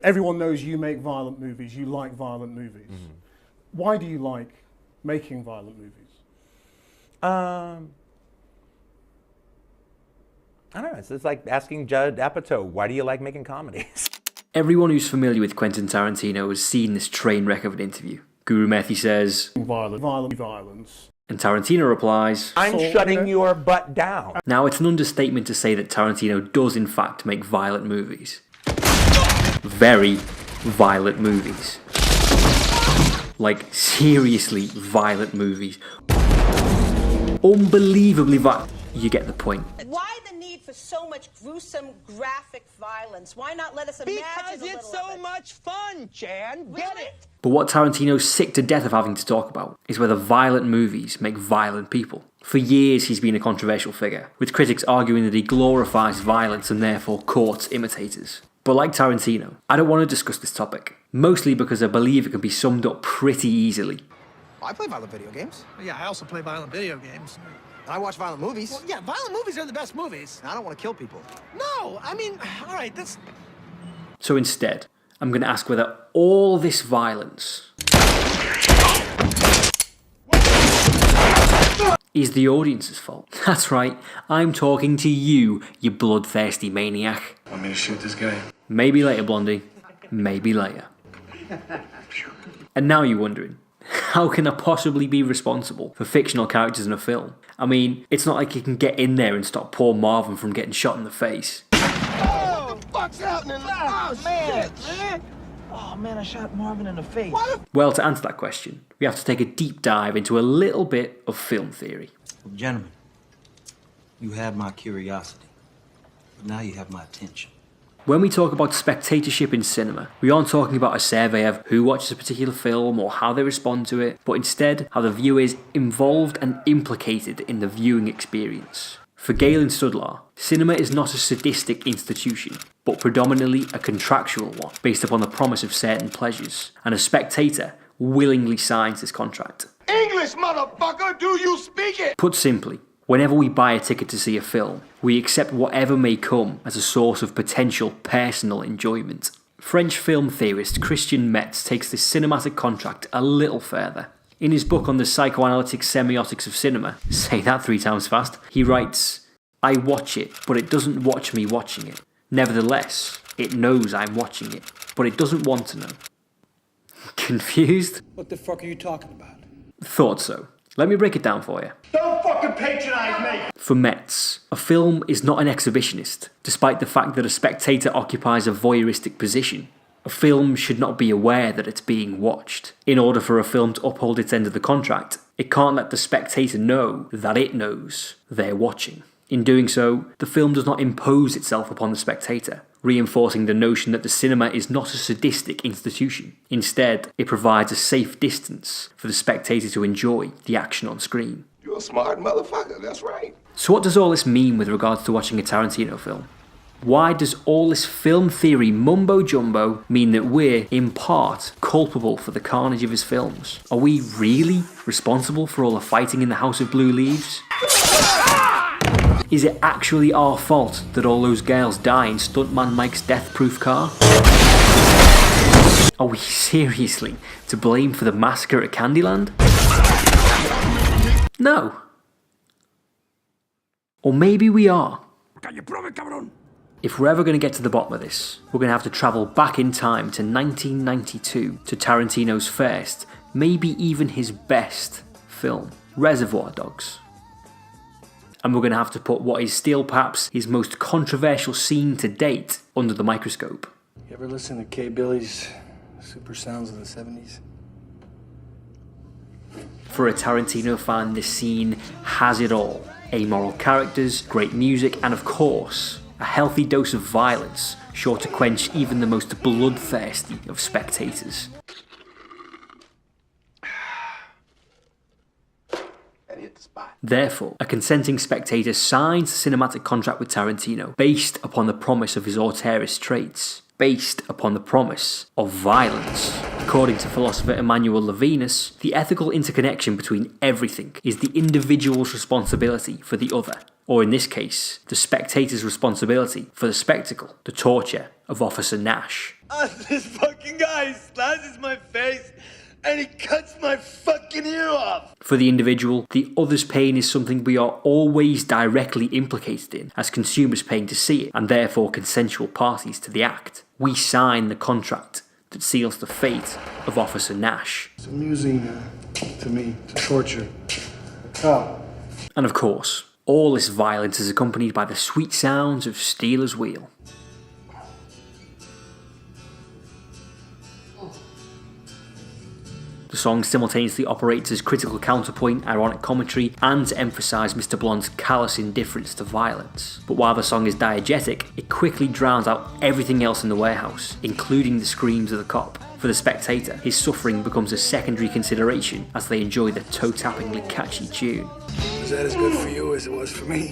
Everyone knows you make violent movies, you like violent movies. Mm-hmm. Why do you like making violent movies? I don't know, it's like asking Judd Apatow, why do you like making comedies? Everyone who's familiar with Quentin Tarantino has seen this train wreck of an interview. Guru Methi says, Violence. And Tarantino replies, I'm shutting your butt down. Now, it's an understatement to say that Tarantino does in fact make violent movies. Very violent movies. Like, seriously violent movies. Unbelievably violent. You get the point. Why the need for so much gruesome, graphic violence? Why not let us imagine Because it's so much fun, Chan. Get it? But what Tarantino's sick to death of having to talk about is whether violent movies make violent people. For years he's been a controversial figure, with critics arguing that he glorifies violence and therefore courts imitators. But like Tarantino, I don't want to discuss this topic, mostly because I believe it can be summed up pretty easily. I play violent video games. Yeah, I also play violent video games. I watch violent movies. Well, yeah, violent movies are the best movies. I don't want to kill people. No, I mean, all right, that's... So instead, I'm going to ask whether all this violence is the audience's fault. That's right, I'm talking to you, you bloodthirsty maniac. Want me to shoot this guy? Maybe later, Blondie. Maybe later. And now you're wondering, how can I possibly be responsible for fictional characters in a film? I mean, it's not like you can get in there and stop poor Marvin from getting shot in the face. Oh, what the fuck's happening? Oh, man. Man. Oh, man, I shot Marvin in the face. Well, to answer that question, we have to take a deep dive into a little bit of film theory. Well, gentlemen, you have my curiosity, but now you have my attention. When we talk about spectatorship in cinema, we aren't talking about a survey of who watches a particular film or how they respond to it, but instead how the viewer is involved and implicated in the viewing experience. For Galen Studlar, cinema is not a sadistic institution, but predominantly a contractual one, based upon the promise of certain pleasures, and a spectator willingly signs this contract. English, motherfucker, do you speak it? Put simply, whenever we buy a ticket to see a film, we accept whatever may come as a source of potential personal enjoyment. French film theorist Christian Metz takes this cinematic contract a little further. In his book on the psychoanalytic semiotics of cinema, say that 3 times fast, he writes, I watch it, but it doesn't watch me watching it. Nevertheless, it knows I'm watching it, but it doesn't want to know. Confused? What the fuck are you talking about? Thought so. Let me break it down for you. Don't fucking patronize me! For Metz, a film is not an exhibitionist, despite the fact that a spectator occupies a voyeuristic position. A film should not be aware that it's being watched. In order for a film to uphold its end of the contract, it can't let the spectator know that it knows they're watching. In doing so, the film does not impose itself upon the spectator, reinforcing the notion that the cinema is not a sadistic institution. Instead, it provides a safe distance for the spectator to enjoy the action on screen. You're a smart motherfucker, that's right. So what does all this mean with regards to watching a Tarantino film? Why does all this film theory mumbo-jumbo mean that we're, in part, culpable for the carnage of his films? Are we really responsible for all the fighting in the House of Blue Leaves? Is it actually our fault that all those girls die in Stuntman Mike's death-proof car? Are we seriously to blame for the massacre at Candyland? No. Or maybe we are. If we're ever going to get to the bottom of this, we're going to have to travel back in time to 1992 to Tarantino's first, maybe even his best, film, Reservoir Dogs. And we're going to have to put what is still perhaps his most controversial scene to date under the microscope. You ever listen to K. Billy's Super Sounds of the 70s? For a Tarantino fan, this scene has it all. Amoral characters, great music, and of course, a healthy dose of violence, sure to quench even the most bloodthirsty of spectators. Therefore, a consenting spectator signs a cinematic contract with Tarantino based upon the promise of his auteurist traits, based upon the promise of violence. According to philosopher Emmanuel Levinas, the ethical interconnection between everything is the individual's responsibility for the other, or in this case, the spectator's responsibility for the spectacle, the torture of Officer Nash. This fucking guy slashes my face and he cuts my fucking ear off. For the individual, the other's pain is something we are always directly implicated in as consumers paying to see it, and therefore consensual parties to the act. We sign the contract that seals the fate of Officer Nash. It's amusing to me to torture a cop. And of course, all this violence is accompanied by the sweet sounds of Steelers Wheel. The song simultaneously operates as critical counterpoint, ironic commentary, and to emphasise Mr. Blonde's callous indifference to violence. But while the song is diegetic, it quickly drowns out everything else in the warehouse, including the screams of the cop. For the spectator, his suffering becomes a secondary consideration as they enjoy the toe-tappingly catchy tune. Was that as good for you as it was for me?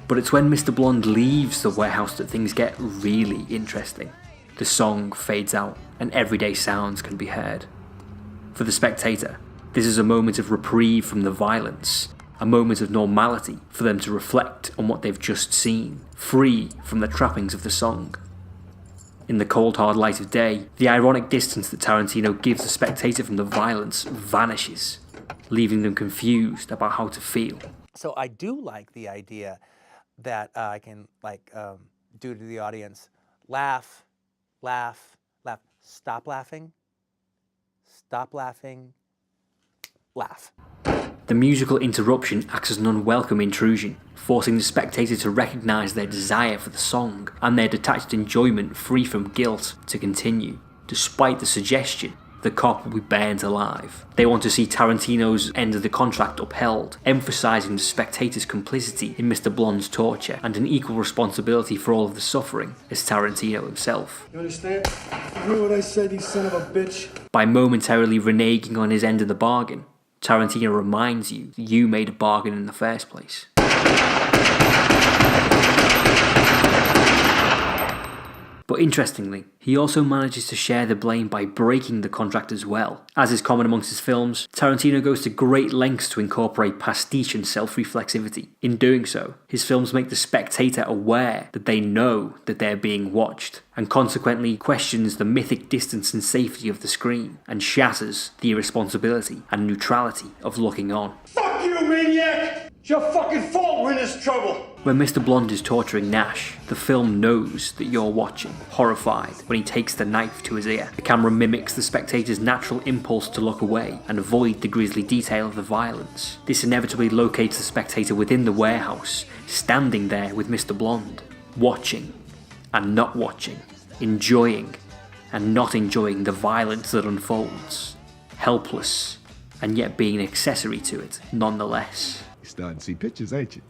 But it's when Mr. Blonde leaves the warehouse that things get really interesting. The song fades out, and everyday sounds can be heard. For the spectator, this is a moment of reprieve from the violence, a moment of normality for them to reflect on what they've just seen, free from the trappings of the song. In the cold hard light of day, the ironic distance that Tarantino gives the spectator from the violence vanishes, leaving them confused about how to feel. So I do like the idea that I can do to the audience, laugh, laugh, laugh, stop laughing, laugh. The musical interruption acts as an unwelcome intrusion, forcing the spectator to recognise their desire for the song and their detached enjoyment free from guilt to continue, despite the suggestion the cop will be burned alive. They want to see Tarantino's end of the contract upheld, emphasising the spectator's complicity in Mr. Blonde's torture and an equal responsibility for all of the suffering as Tarantino himself. You understand? You hear what I said, you son of a bitch? By momentarily reneging on his end of the bargain, Tarantino reminds you that you made a bargain in the first place. But interestingly, he also manages to share the blame by breaking the contract as well. As is common amongst his films, Tarantino goes to great lengths to incorporate pastiche and self-reflexivity. In doing so, his films make the spectator aware that they know that they're being watched, and consequently questions the mythic distance and safety of the screen, and shatters the irresponsibility and neutrality of looking on. Fuck you, maniac! It's your fucking fault we're in this trouble! When Mr. Blonde is torturing Nash, the film knows that you're watching, horrified when he takes the knife to his ear. The camera mimics the spectator's natural impulse to look away and avoid the grisly detail of the violence. This inevitably locates the spectator within the warehouse, standing there with Mr. Blonde, watching and not watching, enjoying and not enjoying the violence that unfolds, helpless and yet being an accessory to it nonetheless. You're starting to see pictures, ain't you?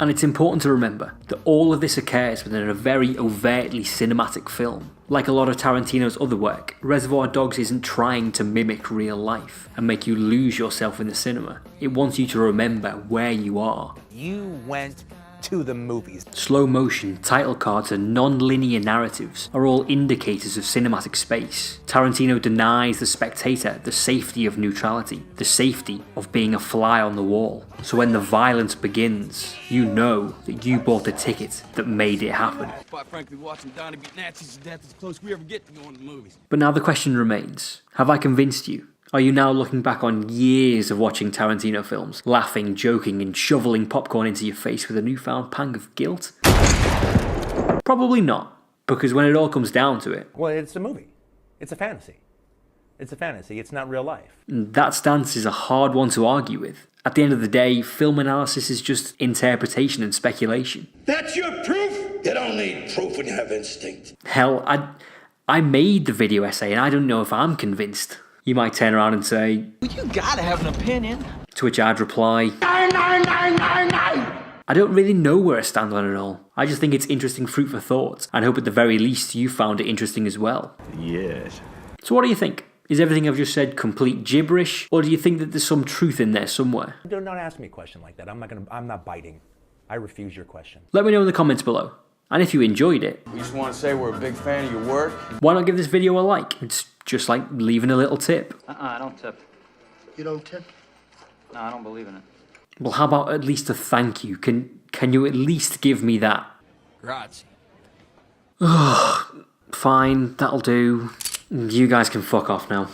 And it's important to remember that all of this occurs within a very overtly cinematic film. Like a lot of Tarantino's other work, Reservoir Dogs isn't trying to mimic real life and make you lose yourself in the cinema. It wants you to remember where you are. You went to the movies. Slow motion, title cards and non-linear narratives are all indicators of cinematic space. Tarantino denies the spectator the safety of neutrality, the safety of being a fly on the wall. So when the violence begins, you know that you bought the ticket that made it happen. Quite frankly, watching Donnie beat Nazis to death is as close we ever get to going to the movies. But now the question remains, have I convinced you? Are you now looking back on years of watching Tarantino films, laughing, joking and shoveling popcorn into your face with a newfound pang of guilt? Probably not, because when it all comes down to it... Well, it's a movie. It's a fantasy. It's a fantasy. It's not real life. That stance is a hard one to argue with. At the end of the day, film analysis is just interpretation and speculation. That's your proof? You don't need proof when you have instinct. Hell, I made the video essay and I don't know if I'm convinced. You might turn around and say, Well, you gotta have an opinion. To which I'd reply, I don't really know where I stand on it all. I just think it's interesting fruit for thought, and hope at the very least you found it interesting as well. Yes. So what do you think? Is everything I've just said complete gibberish, or do you think that there's some truth in there somewhere? Do not ask me a question like that. I'm not biting. I refuse your question. Let me know in the comments below. And if you enjoyed it, We just want to say we're a big fan of your work. why not give this video a like? It's just like leaving a little tip. I don't tip. You don't tip? No, I don't believe in it. Well, how about at least a thank you? Can you at least give me that? Grazie. Fine, that'll do. You guys can fuck off now.